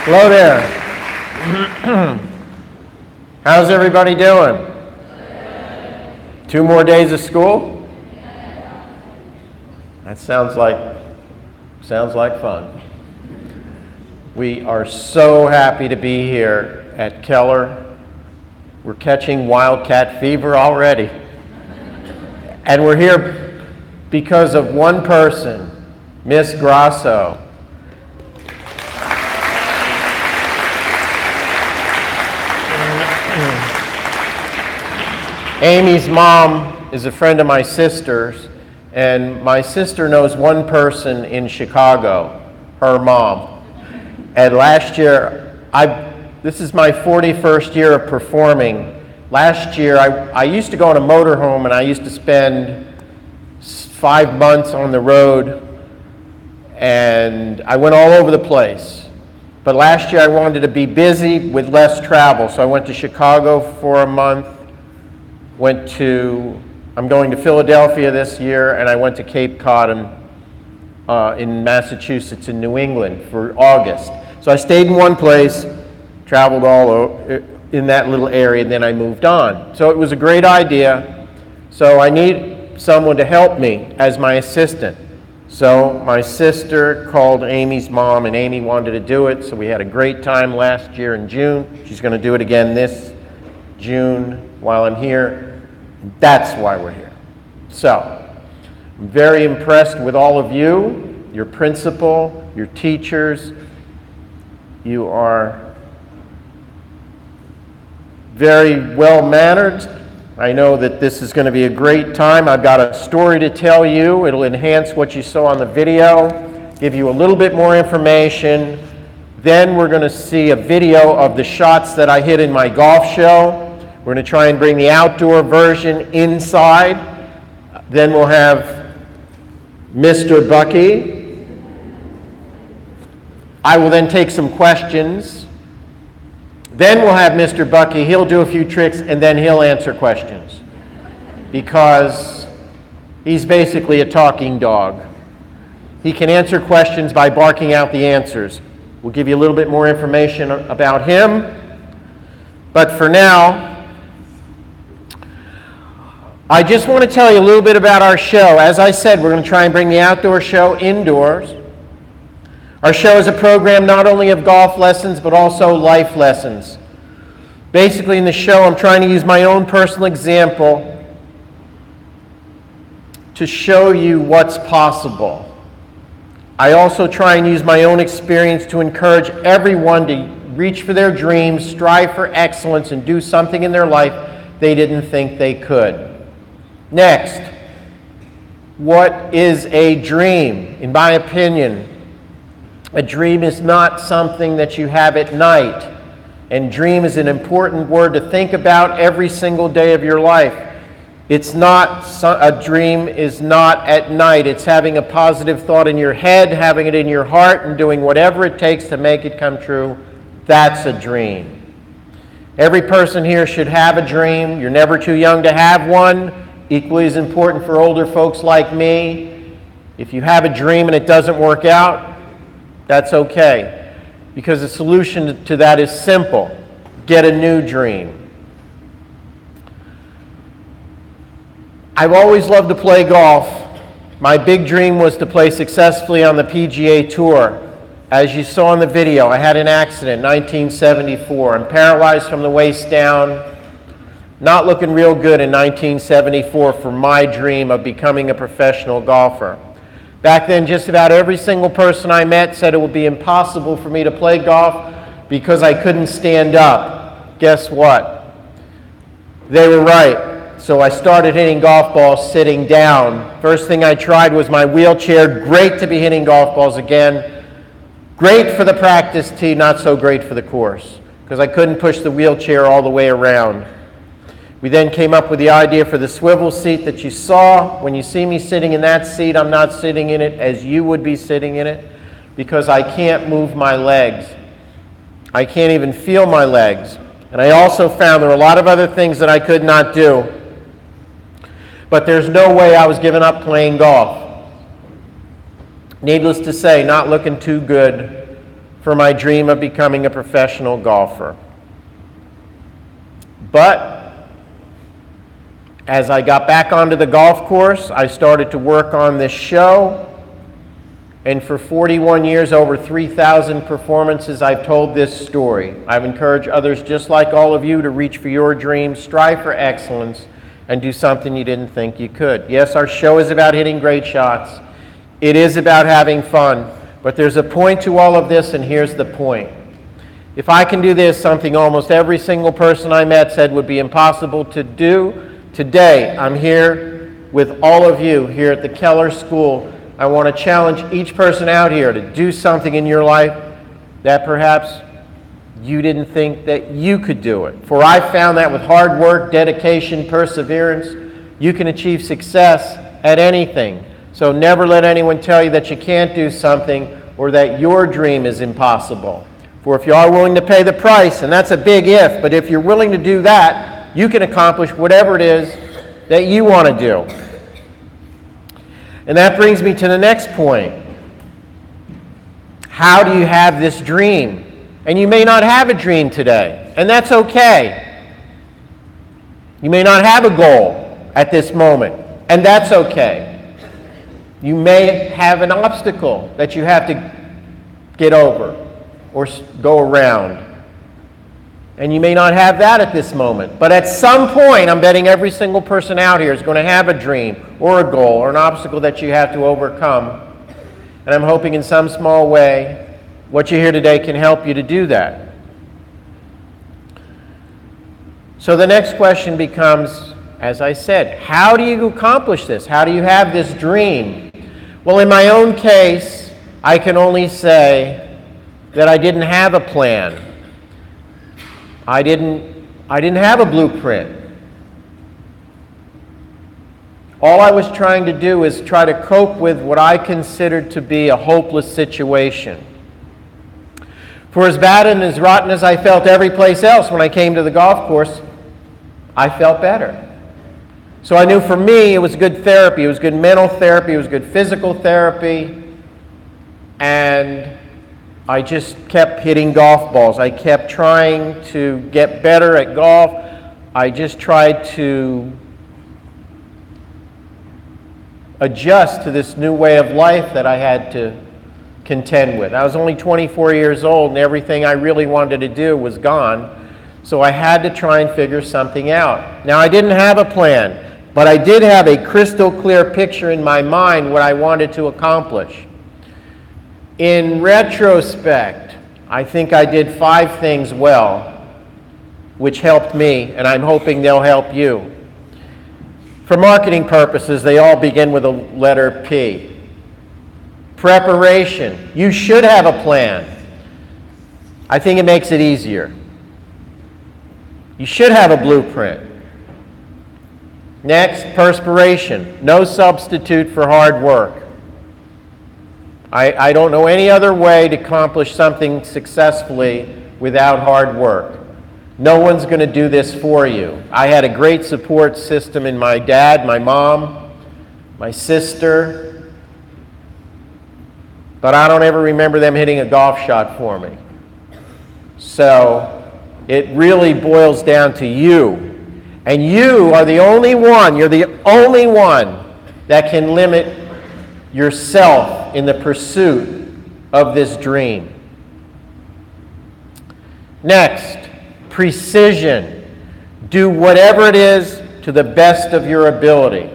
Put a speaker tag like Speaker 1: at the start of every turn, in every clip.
Speaker 1: Hello there. How's everybody doing? 2 more days of school? That sounds like fun. We are so happy to be here at Keller. We're catching wildcat fever already. And we're here because of one person, Miss Grasso. Amy's mom is a friend of my sister's, and my sister knows one person in Chicago, her mom. And last year, this is my 41st year of performing. Last year, I used to go on a motorhome, and I used to spend 5 months on the road, and I went all over the place. But last year, I wanted to be busy with less travel, so I went to Chicago for a month. I'm going to Philadelphia this year, and I went to Cape Cod in Massachusetts and New England for August. So I stayed in one place, traveled all over in that little area, and then I moved on. So it was a great idea. So I need someone to help me as my assistant. So my sister called Amy's mom, and Amy wanted to do it, so we had a great time last year in June. She's going to do it again this June while I'm here. That's why we're here. So, I'm very impressed with all of you, your principal, your teachers. You are very well-mannered. I know that this is going to be a great time. I've got a story to tell you. It'll enhance what you saw on the video, give you a little bit more information. Then we're going to see a video of the shots that I hit in my golf show. We're going to try and bring the outdoor version inside. Then we'll have Mr. Bucky. I will then take some questions. Then we'll have Mr. Bucky. He'll do a few tricks, and then he'll answer questions. Because he's basically a talking dog. He can answer questions by barking out the answers. We'll give you a little bit more information about him. But for now, I just want to tell you a little bit about our show. As I said, we're going to try and bring the outdoor show indoors. Our show is a program not only of golf lessons, but also life lessons. Basically, in the show, I'm trying to use my own personal example to show you what's possible. I also try and use my own experience to encourage everyone to reach for their dreams, strive for excellence, and do something in their life they didn't think they could. Next, what is a dream? In my opinion, a dream is not something that you have at night. And dream is an important word to think about every single day of your life. A dream is not at night. It's having a positive thought in your head, having it in your heart, and doing whatever it takes to make it come true. That's a dream. Every person here should have a dream. You're never too young to have one. Equally as important for older folks like me. If you have a dream and it doesn't work out, that's okay. Because the solution to that is simple. Get a new dream. I've always loved to play golf. My big dream was to play successfully on the PGA Tour. As you saw in the video, I had an accident in 1974. I'm paralyzed from the waist down. Not looking real good in 1974 for my dream of becoming a professional golfer. Back then, just about every single person I met said it would be impossible for me to play golf because I couldn't stand up. Guess what? They were right. So I started hitting golf balls sitting down. First thing I tried was my wheelchair. Great to be hitting golf balls again. Great for the practice tee, not so great for the course because I couldn't push the wheelchair all the way around. We then came up with the idea for the swivel seat that you saw. When you see me sitting in that seat, I'm not sitting in it as you would be sitting in it because I can't move my legs. I can't even feel my legs. And I also found there were a lot of other things that I could not do. but there's no way I was giving up playing golf. Needless to say, not looking too good for my dream of becoming a professional golfer. But as I got back onto the golf course, I started to work on this show. And for 41 years, over 3,000 performances, I've told this story. I've encouraged others just like all of you to reach for your dreams, strive for excellence, and do something you didn't think you could. Yes, our show is about hitting great shots. It is about having fun. But there's a point to all of this, and here's the point. If I can do this, something almost every single person I met said would be impossible to do, today I'm here with all of you here at the Keller School. I want to challenge each person out here to do something in your life that perhaps you didn't think that you could do it. For I found that with hard work, dedication, perseverance, you can achieve success at anything. So never let anyone tell you that you can't do something or that your dream is impossible. For if you are willing to pay the price, and that's a big if, but if you're willing to do that, you can accomplish whatever it is that you want to do. And that brings me to the next point. How do you have this dream? And you may not have a dream today, and that's okay. You may not have a goal at this moment, and that's okay. You may have an obstacle that you have to get over or go around. And you may not have that at this moment. But at some point, I'm betting every single person out here is going to have a dream or a goal or an obstacle that you have to overcome. And I'm hoping in some small way, what you hear today can help you to do that. So the next question becomes, as I said, how do you accomplish this? How do you have this dream? Well, in my own case, I can only say that I didn't have a plan. I didn't have a blueprint. All I was trying to do is try to cope with what I considered to be a hopeless situation. For as bad and as rotten as I felt every place else when I came to the golf course, I felt better. So I knew for me it was good therapy. It was good mental therapy. It was good physical therapy. And I just kept hitting golf balls. I kept trying to get better at golf. I just tried to adjust to this new way of life that I had to contend with. I was only 24 years old, and everything I really wanted to do was gone. So I had to try and figure something out. Now, I didn't have a plan, but I did have a crystal clear picture in my mind what I wanted to accomplish. In retrospect, I think I did 5 things well, which helped me, and I'm hoping they'll help you. For marketing purposes, they all begin with a letter P. Preparation. You should have a plan. I think it makes it easier. You should have a blueprint. Next, perspiration. No substitute for hard work. I don't know any other way to accomplish something successfully without hard work. No one's going to do this for you. I had a great support system in my dad, my mom, my sister, but I don't ever remember them hitting a golf shot for me. So it really boils down to you. And you are the only one, you're the only one that can limit yourself in the pursuit of this dream. Next, precision. Do whatever it is to the best of your ability.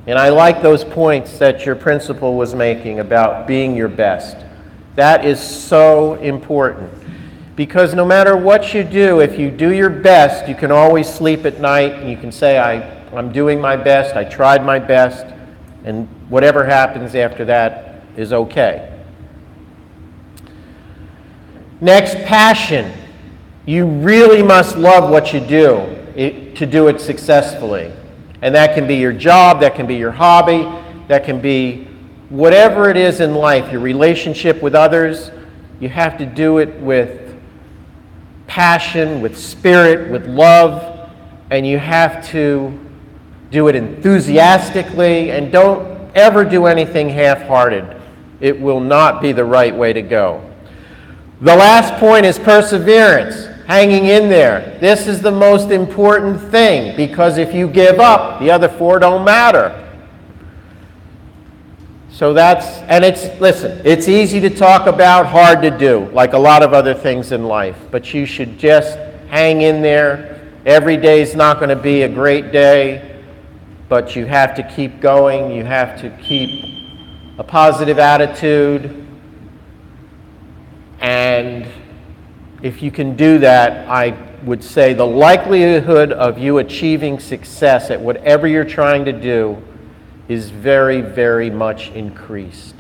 Speaker 1: And I like those points that your principal was making about being your best. That is so important. Because no matter what you do, if you do your best, you can always sleep at night and you can say, I'm doing my best, I tried my best, and whatever happens after that is okay. Next, passion. You really must love what you do to do it successfully. And that can be your job, that can be your hobby, that can be whatever it is in life, your relationship with others. You have to do it with passion, with spirit, with love, and you have to Do it enthusiastically, and don't ever do anything half-hearted. It will not be the right way to go. The last point is perseverance, hanging in there. This is the most important thing, because if you give up, the other four don't matter. So listen, it's easy to talk about, hard to do, like a lot of other things in life. But you should just hang in there. Every day is not going to be a great day, but you have to keep going. You have to keep a positive attitude. And if you can do that, I would say the likelihood of you achieving success at whatever you're trying to do is very, very much increased.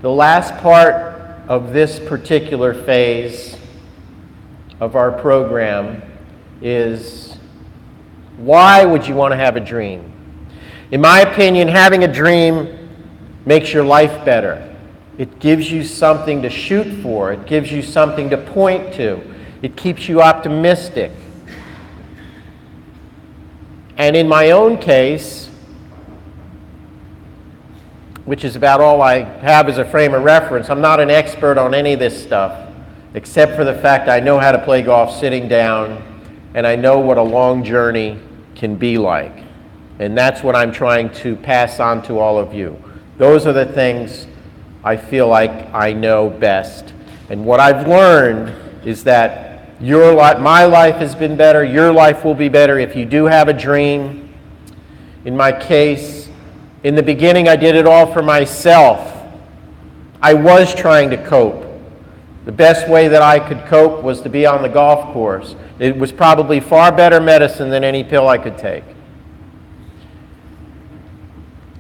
Speaker 1: The last part of this particular phase of our program is, why would you want to have a dream? In my opinion, having a dream makes your life better. It gives you something to shoot for. It gives you something to point to. It keeps you optimistic. And in my own case, which is about all I have as a frame of reference, I'm not an expert on any of this stuff, except for the fact I know how to play golf sitting down, and I know what a long journey can be like. And that's what I'm trying to pass on to all of you. Those are the things I feel like I know best. And what I've learned is that my life has been better, your life will be better if you do have a dream. In my case, in the beginning, I did it all for myself. I was trying to cope. The best way that I could cope was to be on the golf course. It was probably far better medicine than any pill I could take.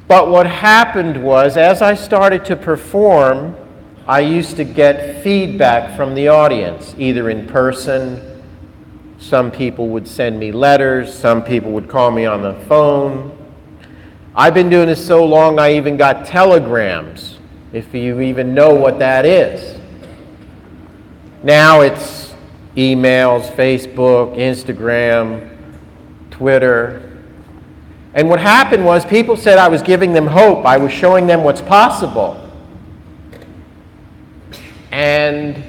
Speaker 1: But what happened was, as I started to perform, I used to get feedback from the audience, either in person. Some people would send me letters. Some people would call me on the phone. I've been doing this so long, I even got telegrams, if you even know what that is. Now it's emails, Facebook, Instagram, Twitter. And what happened was, people said I was giving them hope. I was showing them what's possible. And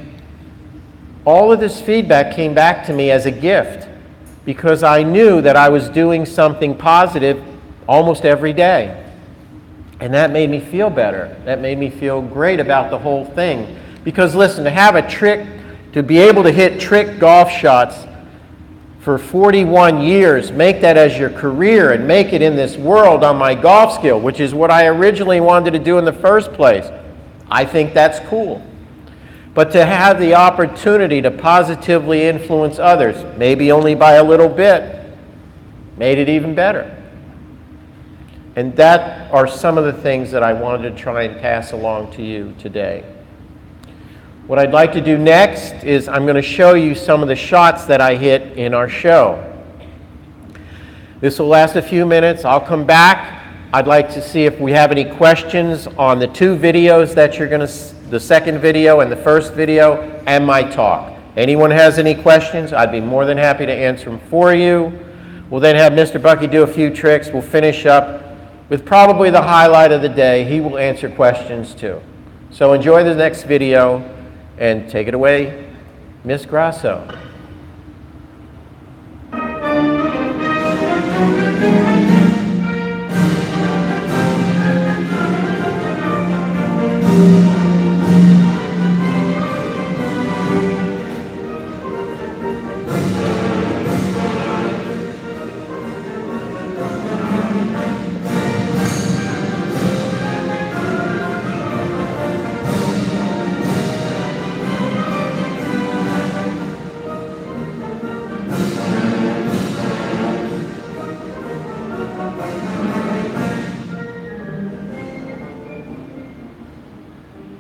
Speaker 1: all of this feedback came back to me as a gift, because I knew that I was doing something positive almost every day. And that made me feel better. That made me feel great about the whole thing. Because listen, to have a trick, to be able to hit trick golf shots for 41 years, make that as your career and make it in this world on my golf skill, which is what I originally wanted to do in the first place, I think that's cool. But to have the opportunity to positively influence others, maybe only by a little bit, made it even better. And that are some of the things that I wanted to try and pass along to you today. What I'd like to do next is I'm going to show you some of the shots that I hit in our show. This will last a few minutes. I'll come back. I'd like to see if we have any questions on the two videos that you're going to, the second video and the first video, and my talk. Anyone has any questions, I'd be more than happy to answer them for you. We'll then have Mr. Bucky do a few tricks. We'll finish up with probably the highlight of the day. He will answer questions too. So enjoy the next video and take it away, Miss Grasso.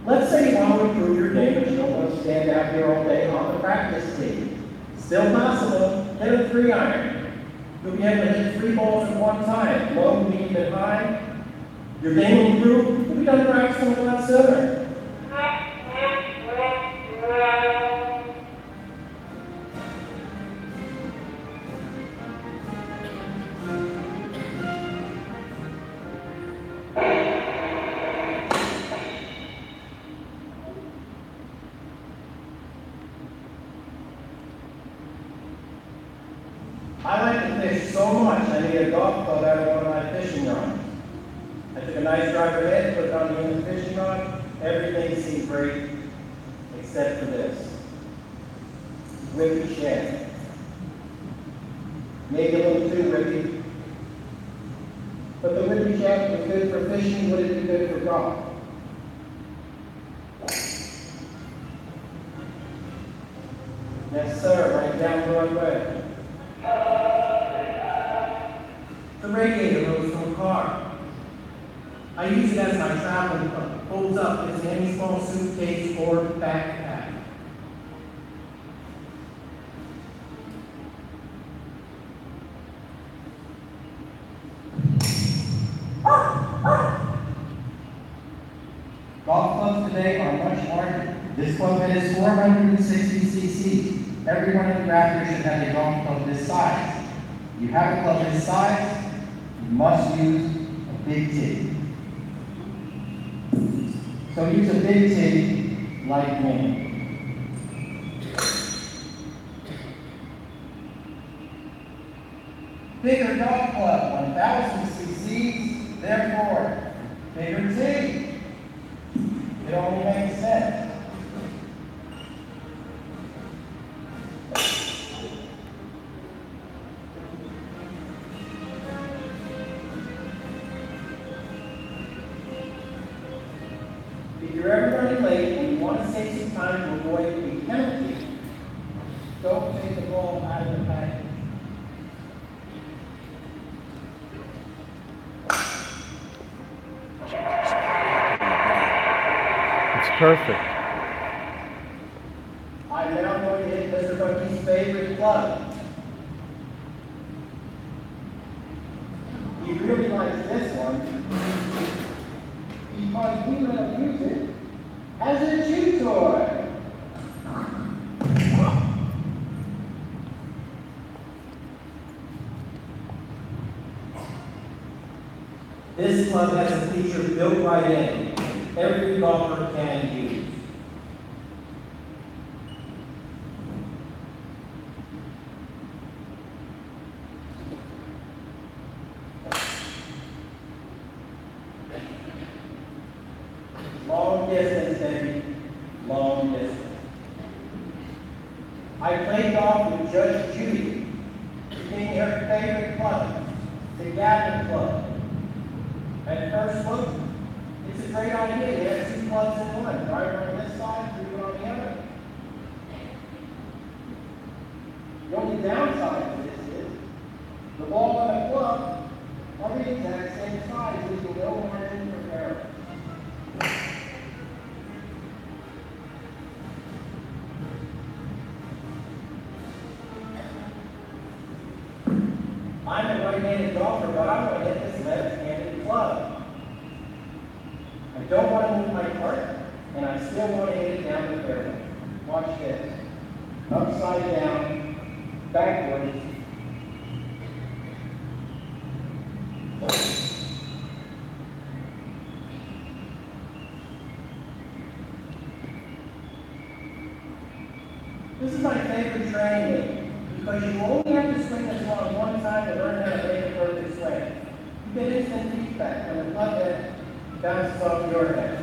Speaker 2: Let's say you want to improve your game, but you don't want to stand out here all day on the practice tee. Still possible. Hit a 3-iron. You'll be able to hit 3 balls at one time, low, medium, and high. Your game will improve. You'll be done practicing a lot sooner. a golf club out of one of my fishing rods. I took a nice driver head, put it on the end of the fishing rod. Everything seemed great, except for this. Whippy shaft. Maybe a little too whippy. But the whippy shaft was good for fishing. Would it be good for golf? Yes, sir, right down Broadway. The radiator rose from a car. I use it as my traveling coat. Folds up as any small suitcase or backpack. Golf clubs today are much larger. This club head is 460 cc. Everyone in the Raptor should have a golf club this size. If you have a club this size, you must use a big tee. So use a big tee like me. Bigger golf club, 1000 cc's, therefore, bigger tee. It only makes sense. If you're ever running late and you want to save some time to avoid a penalty, don't take the ball out of the package.
Speaker 1: It's perfect.
Speaker 2: I'm now going to hit Mr. Bucky's favorite club. He really likes this one because we let him use it as a chew toy. This club has a feature built right in. Every golfer can use. Long distance, baby. Long distance. I played golf with Judge Judy. She gave me her favorite club, the Gavin Club. At first look, it's a great idea. You have two clubs in one. Driver on this side, three on the other. The only downside to this is the ball and the club are the exact same size, leaving no margin for error. I'm a right-handed golfer, but I'm going to hit this left-handed club. I don't want to move my cart, and I still want to hit it down the fairway. Watch this. Upside down, backwards. This is my favorite training because you only have to swing this ball one time to learn how to make a perfect swing. You get instant feedback when the club head bounces off your head.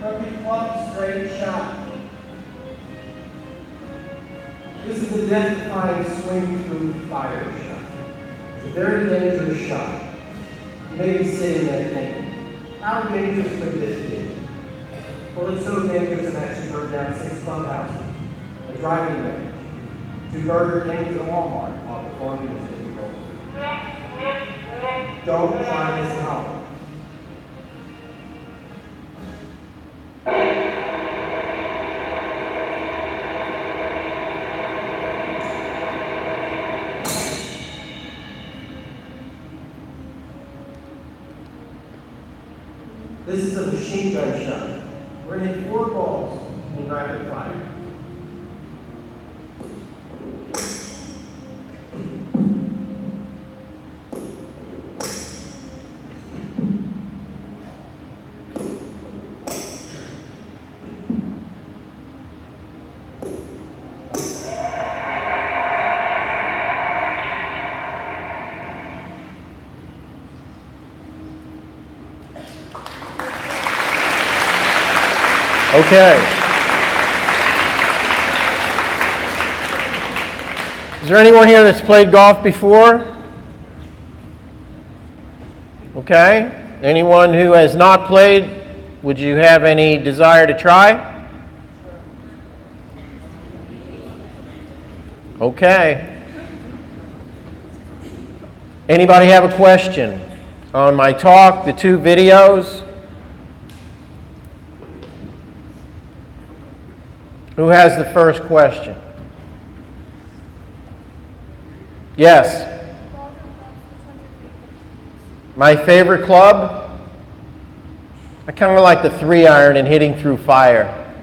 Speaker 2: Perfect club, straight shot. This is a death-defying swing through fire shot. It's a very dangerous shot. You may be sitting there thinking, how dangerous could this be? Well, it's so dangerous it actually burned down 6 clubhouses, a driving range, 2 Burger Kings, and a Walmart while performing this difficult. Don't try this at home. This is a machine gun shot. We're going to hit 4 balls
Speaker 1: Okay. Is there anyone here that's played golf before? Okay. Anyone who has not played, would you have any desire to try? Okay. Anybody have a question on my talk, the 2 videos? Who has the first question? Yes. My favorite club? I kind of like the 3-iron and hitting through fire.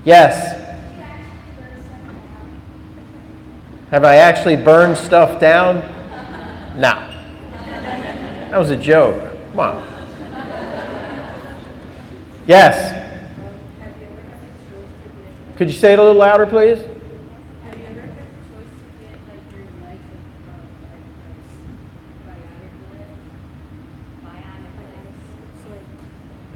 Speaker 1: Yes. Have I actually burned stuff down? No. That was a joke. Come on. Yes. Could you say it a little louder, please?
Speaker 3: Have you ever had the choice to get like your license bionic?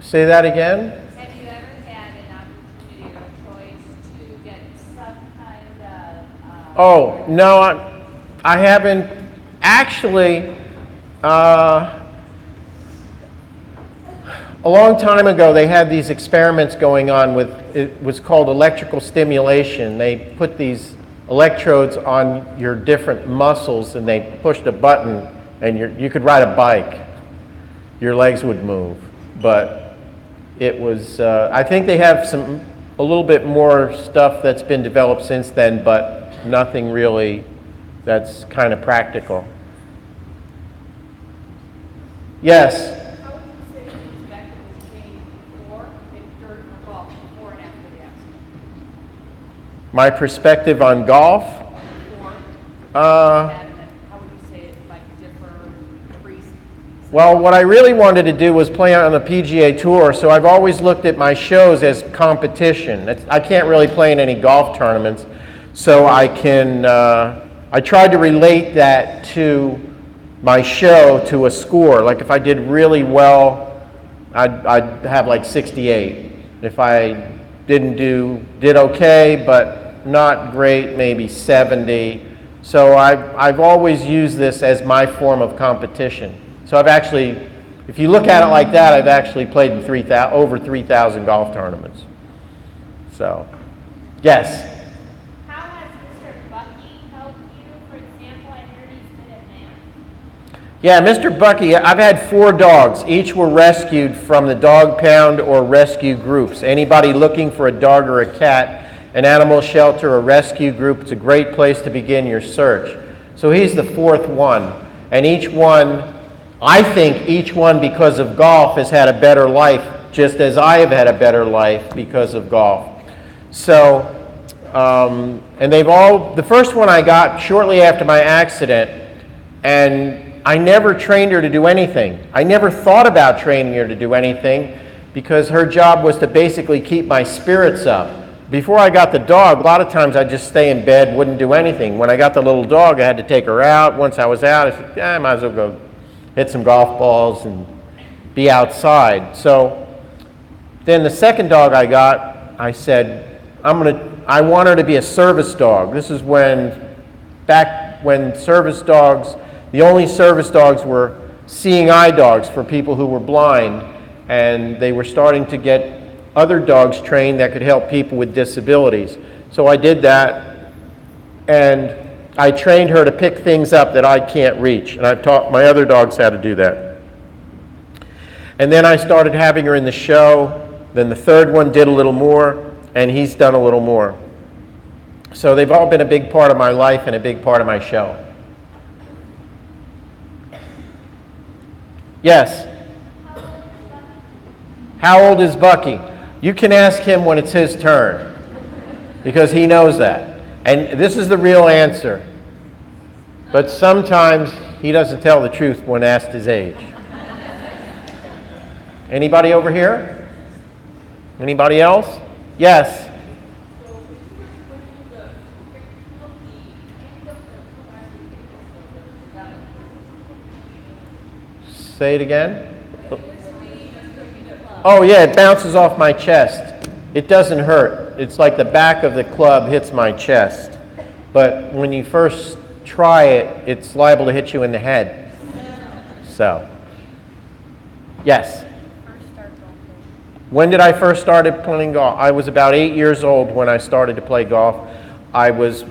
Speaker 1: Say that again.
Speaker 3: Have you ever had an opportunity or choice to get some kind of?
Speaker 1: Oh, no, I haven't actually. A long time ago, they had these experiments going on with, it was called electrical stimulation. They put these electrodes on your different muscles and they pushed a button and you could ride a bike. Your legs would move. But it was, I think they have a little bit more stuff that's been developed since then, but nothing really that's kind of practical. Yes?
Speaker 3: How would you say your perspective has changed before and during the golf, before and after the accident?
Speaker 1: My perspective on golf?
Speaker 3: Before,
Speaker 1: Uh,
Speaker 3: how would you say it like differ, increase?
Speaker 1: Well, what I really wanted to do was play on the PGA Tour, so I've always looked at my shows as competition. I can't really play in any golf tournaments, so I tried to relate that to my show to a score. Like if I did really well, I'd have like 68. If I did okay, but not great, maybe 70. So I've always used this as my form of competition. So I've actually, if you look at it like that, I've actually played in over 3,000 golf tournaments. So, yes?
Speaker 3: How has Mr. Bucky helped you? For example, I heard he's good at math.
Speaker 1: Yeah, Mr. Bucky, I've had 4 dogs. Each were rescued from the dog pound or rescue groups. Anybody looking for a dog or a cat, an animal shelter or rescue group, it's a great place to begin your search. So he's the 4th one. And each one, I think each one because of golf has had a better life, just as I have had a better life because of golf. So, and they've all, the first one I got shortly after my accident, and I never trained her to do anything. I never thought about training her to do anything because her job was to basically keep my spirits up. Before I got the dog, a lot of times I'd just stay in bed, wouldn't do anything. When I got the little dog, I had to take her out. Once I was out, I said, I might as well go hit some golf balls and be outside. So then the second dog I got, I said, I want her to be a service dog. This is back when service dogs, the only service dogs were seeing eye dogs for people who were blind, and they were starting to get other dogs trained that could help people with disabilities. So I did that, and I trained her to pick things up that I can't reach, and I've taught my other dogs how to do that. And then I started having her in the show. Then the third one did a little more, and he's done a little more. So they've all been a big part of my life and a big part of my show. Yes? How old is Bucky? You can ask him when it's his turn, because he knows that. And this is the real answer. But sometimes he doesn't tell the truth when asked his age. Anybody over here? Anybody else? Yes. Say it again. Oh yeah, it bounces off my chest. It doesn't hurt. It's like the back of the club hits my chest. But when you first try it, it's liable to hit you in the head. So, yes. When did I first start playing golf? I was about 8 years old when I started to play golf. I was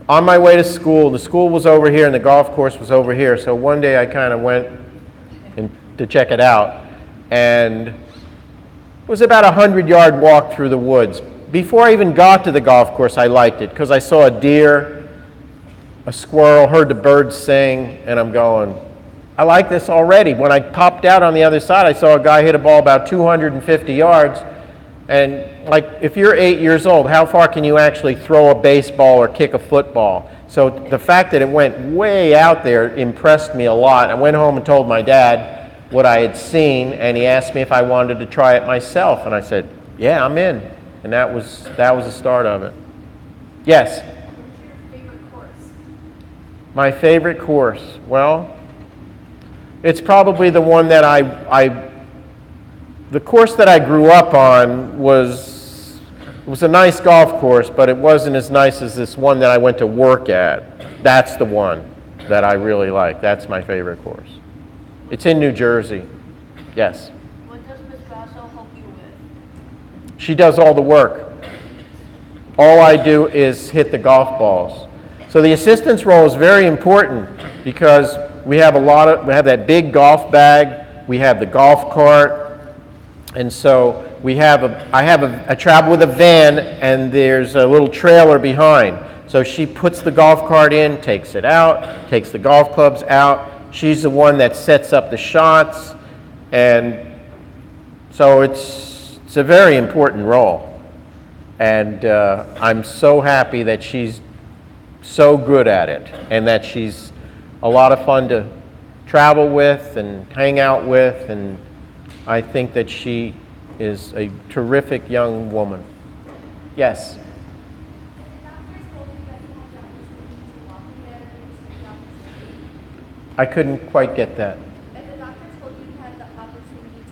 Speaker 1: on my way to school. The school was over here and the golf course was over here. So one day I kind of went to check it out. And it was about a 100-yard walk through the woods. Before I even got to the golf course, I liked it because I saw a deer, a squirrel, heard the birds sing, and I'm going, I like this already. When I popped out on the other side, I saw a guy hit a ball about 250 yards. And like, if you're 8 years old, how far can you actually throw a baseball or kick a football? So the fact that it went way out there impressed me a lot. I went home and told my dad what I had seen, and he asked me if I wanted to try it myself. And I said, yeah, I'm in. And that was the start of it. Yes?
Speaker 3: What's your favorite course?
Speaker 1: My favorite course? Well, it's probably the one that the course that I grew up on was a nice golf course, but it wasn't as nice as this one that I went to work at. That's the one that I really like. That's my favorite course. It's in New Jersey. Yes.
Speaker 3: What does Ms. Grasso help you with?
Speaker 1: She does all the work. All I do is hit the golf balls. So the assistant's role is very important because we have that big golf bag, we have the golf cart, and so I travel with a van and there's a little trailer behind. So she puts the golf cart in, takes it out, takes the golf clubs out. She's the one that sets up the shots, and so it's a very important role. And I'm so happy that she's so good at it and that she's a lot of fun to travel with and hang out with, and I think that she is a terrific young woman. Yes? I couldn't quite get that.
Speaker 4: If the doctor told you you had the opportunity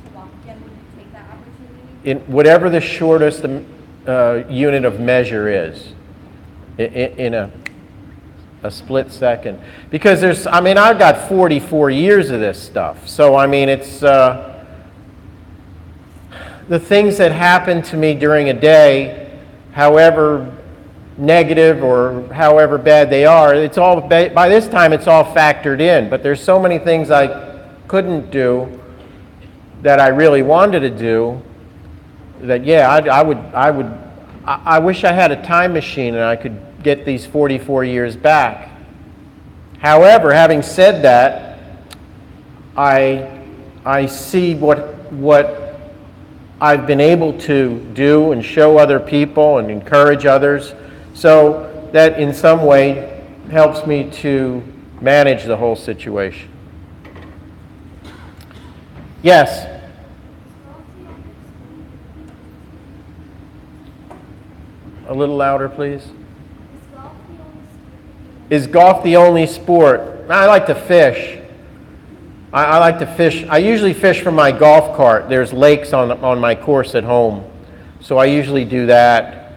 Speaker 4: to walk again, would you take that opportunity?
Speaker 1: In whatever the shortest unit of measure is, in a split second. Because I've got 44 years of this stuff. So, it's the things that happen to me during a day, however negative or however bad they are, it's all, by this time it's all factored in. But there's so many things I couldn't do that I really wanted to do that, yeah, I wish I had a time machine and I could get these 44 years back. However, having said that, I see what I've been able to do and show other people and encourage others, so that in some way helps me to manage the whole situation. Yes? A little louder, please. Is golf the only sport? I like to fish. I like to fish. I usually fish from my golf cart. There's lakes on my course at home, so I usually do that.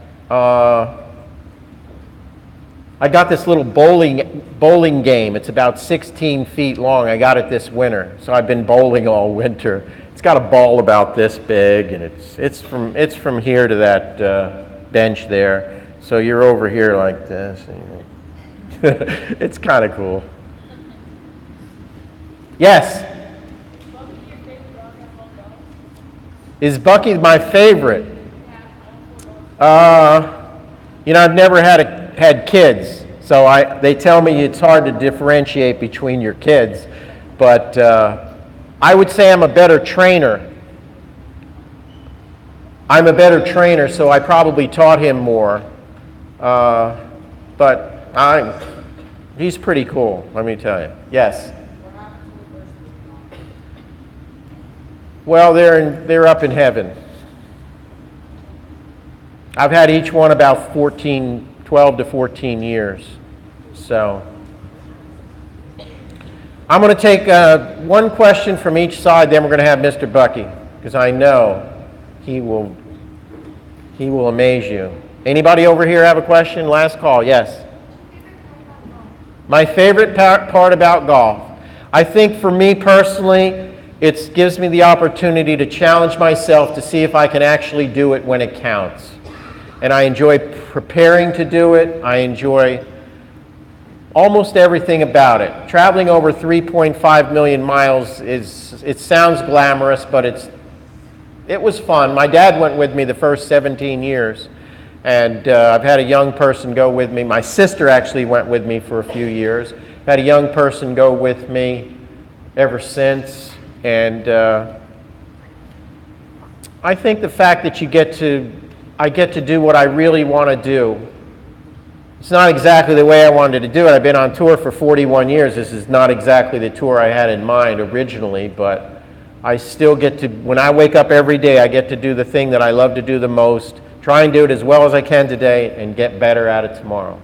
Speaker 1: I got this little bowling game. It's about 16 feet long. I got it this winter, so I've been bowling all winter. It's got a ball about this big, and it's from here to that bench there. So you're over here like this. It's kind of cool. Yes? Is Bucky my favorite? I've never had kids, so they tell me it's hard to differentiate between your kids, but I would say I'm a better trainer. So I probably taught him more, but he's pretty cool, let me tell you. Yes? Well, they're up in heaven. I've had each one about 12 to 14 years. So I'm going to take one question from each side, then we're going to have Mr. Bucky, because I know he will amaze you. Anybody over here have a question? Last call, yes. My favorite part about golf. I think for me personally, it gives me the opportunity to challenge myself to see if I can actually do it when it counts. And I enjoy preparing to do it. I enjoy almost everything about it. Traveling over 3.5 million miles it sounds glamorous, but it was fun. My dad went with me the first 17 years, and I've had a young person go with me. My sister actually went with me for a few years. I've had a young person go with me ever since, and I think the fact that I get to do what I really want to do. It's not exactly the way I wanted to do it. I've been on tour for 41 years. This is not exactly the tour I had in mind originally, but I still get to, when I wake up every day, I get to do the thing that I love to do the most, try and do it as well as I can today, and get better at it tomorrow.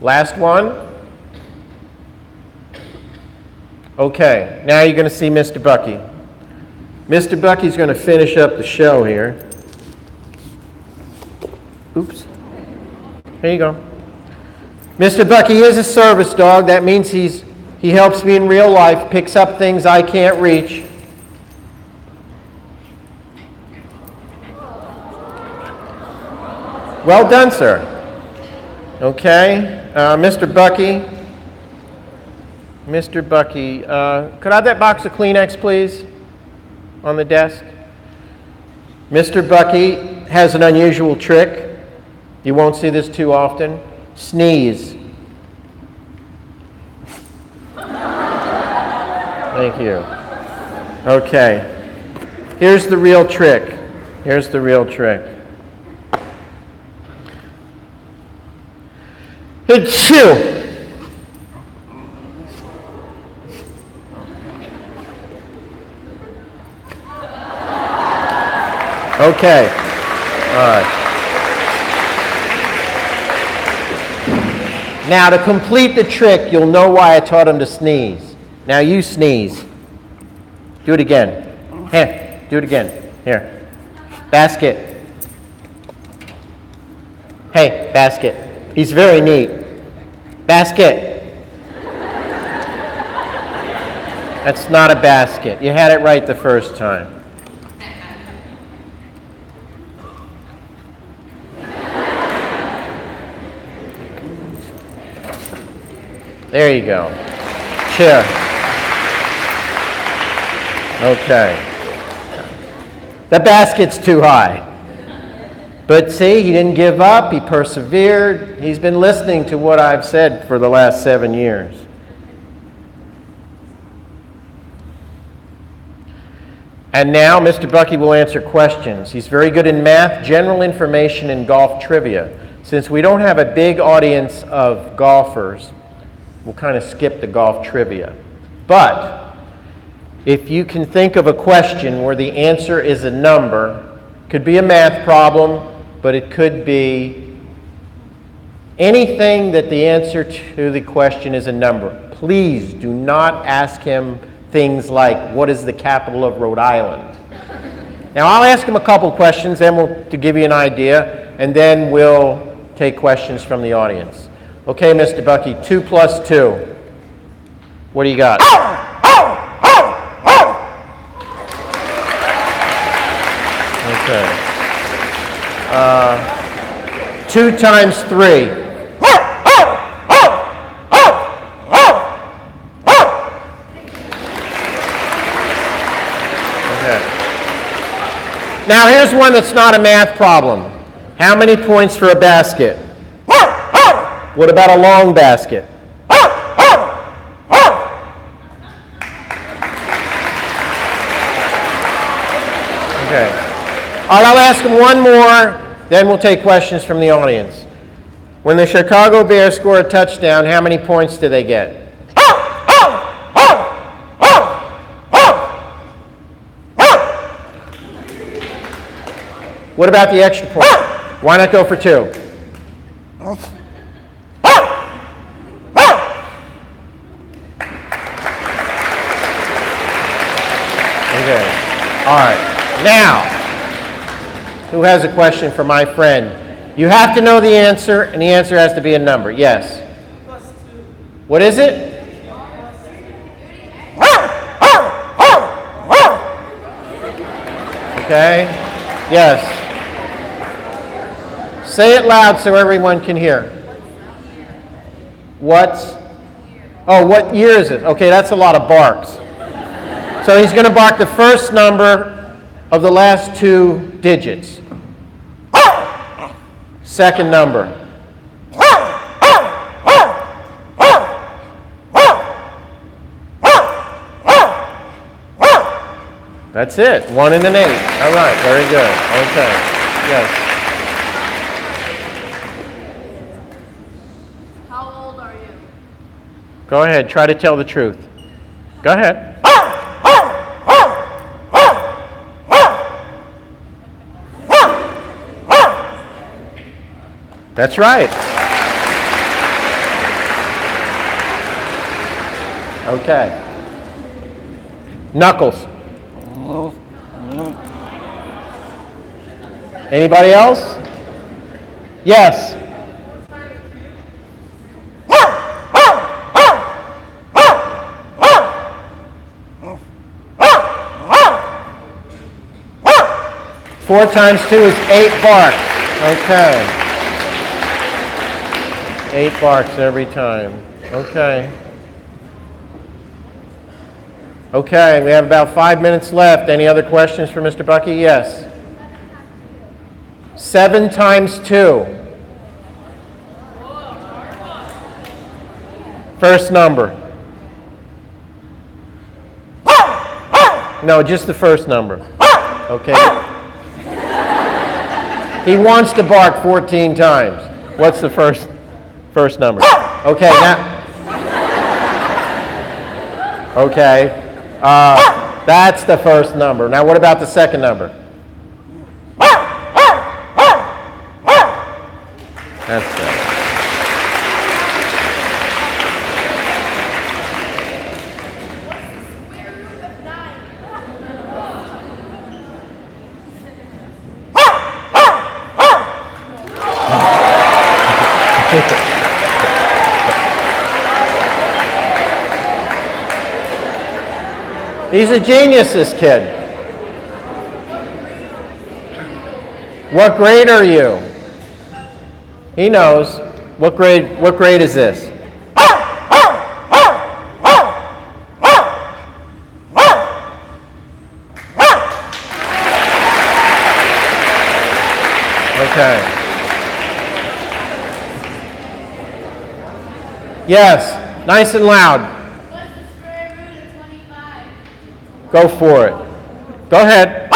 Speaker 1: Last one. Okay, now you're going to see Mr. Bucky. Mr. Bucky's going to finish up the show here. Oops. Here you go. Mr. Bucky is a service dog. That means he helps me in real life, picks up things I can't reach. Well done, sir. Okay, Mr. Bucky. Mr. Bucky, could I have that box of Kleenex, please, on the desk? Mr. Bucky has an unusual trick. You won't see this too often. Sneeze. Thank you. Okay. Here's the real trick. Here's the real trick. Achoo! Okay. All right. Now, to complete the trick, you'll know why I taught him to sneeze. Now, you sneeze. Do it again. Here, do it again. Here. Basket. Hey, basket. He's very neat. Basket. That's not a basket. You had it right the first time. There you go. Chair. Okay. The basket's too high. But see, he didn't give up. He persevered. He's been listening to what I've said for the last 7 years. And now Mr. Bucky will answer questions. He's very good in math, general information, and golf trivia. Since we don't have a big audience of golfers, we'll kind of skip the golf trivia. But if you can think of a question where the answer is a number, could be a math problem, but it could be anything that the answer to the question is a number. Please do not ask him things like, what is the capital of Rhode Island? Now, I'll ask him a couple questions to give you an idea, and then we'll take questions from the audience. Okay, Mr. Bucky, 2 plus 2. What do you got? Okay. 2 times 3. Okay. Now here's one that's not a math problem. How many points for a basket? What about a long basket? Okay. All right, I'll ask him one more, then we'll take questions from the audience. When the Chicago Bears score a touchdown, how many points do they get? What about the extra point? Why not go for 2? Okay. All right. Now, who has a question for my friend? You have to know the answer, and the answer has to be a number. Yes. What is it? Okay. Yes. Say it loud so everyone can hear. What year is it? Okay, that's a lot of barks. So he's going to bark the first number of the last 2 digits. Second number. That's it. 1 and an 8. All right, very good. Okay. Yes.
Speaker 4: How old are you?
Speaker 1: Go ahead. Try to tell the truth. Go ahead. That's right. Okay. Knuckles. Anybody else? Yes. Four times 2 is 8 barks. Okay. 8 barks every time. Okay. Okay, we have about 5 minutes left. Any other questions for Mr. Bucky? Yes. 7 times 2. First number. No, just the first number. Okay. He wants to bark 14 times. What's the first number? Okay, now. Okay. That's the first number. Now, what about the second number? That's it. He's a genius, this kid. What grade are you? He knows. What grade is this? Okay. Yes, nice and loud.
Speaker 3: What's the square root of 25?
Speaker 1: Go for it. Go ahead.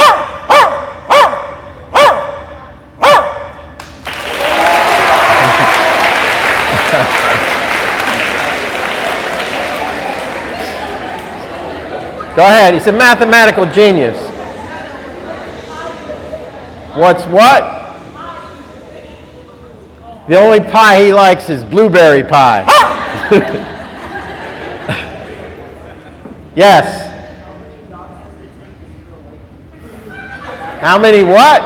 Speaker 1: Go ahead. He's a mathematical genius. What's what? The only pie he likes is blueberry pie. Yes. How many what?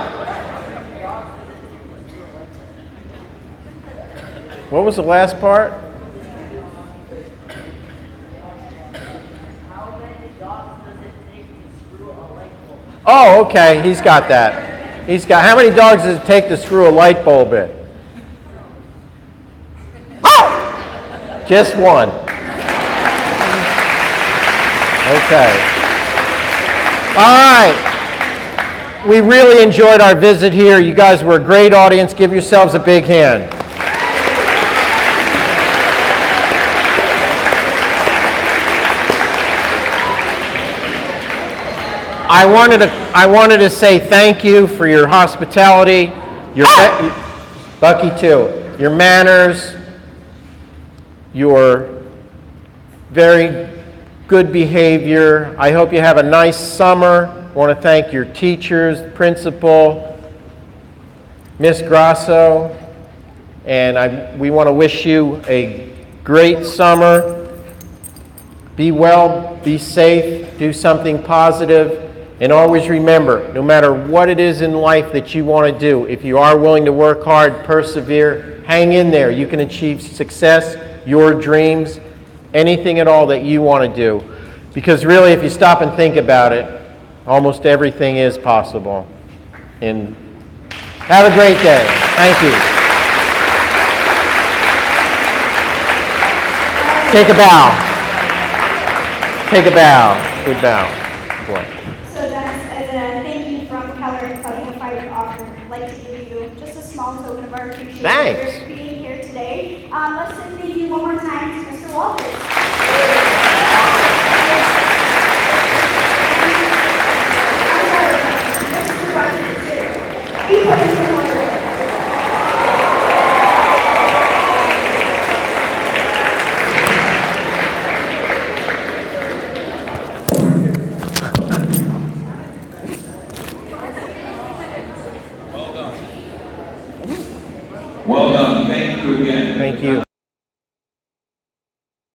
Speaker 1: What was the last part? Oh, okay. He's got that. He's got. How many dogs does it take to screw a light bulb in? Just one. Okay. All right. We really enjoyed our visit here. You guys were a great audience. Give yourselves a big hand. I wanted to say thank you for your hospitality, Bucky too, your manners, your very good behavior. I hope you have a nice summer. I want to thank your teachers, principal, Miss Grasso, and we want to wish you a great summer. Be well, be safe, do something positive, and always remember, no matter what it is in life that you want to do, if you are willing to work hard, persevere, hang in there. You can achieve success, your dreams, anything at all that you want to do. Because really, if you stop and think about it, almost everything is possible. And have a great day. Thank you. Take a bow. Take a bow. Good bow. Boy.
Speaker 5: So that's as a thank you from Keller and Cutting a Fire Offer. I'd like to give you just a small token of our appreciation
Speaker 1: Thanks.
Speaker 5: for being here today. Let's say thank you one more time to Mr. Walters.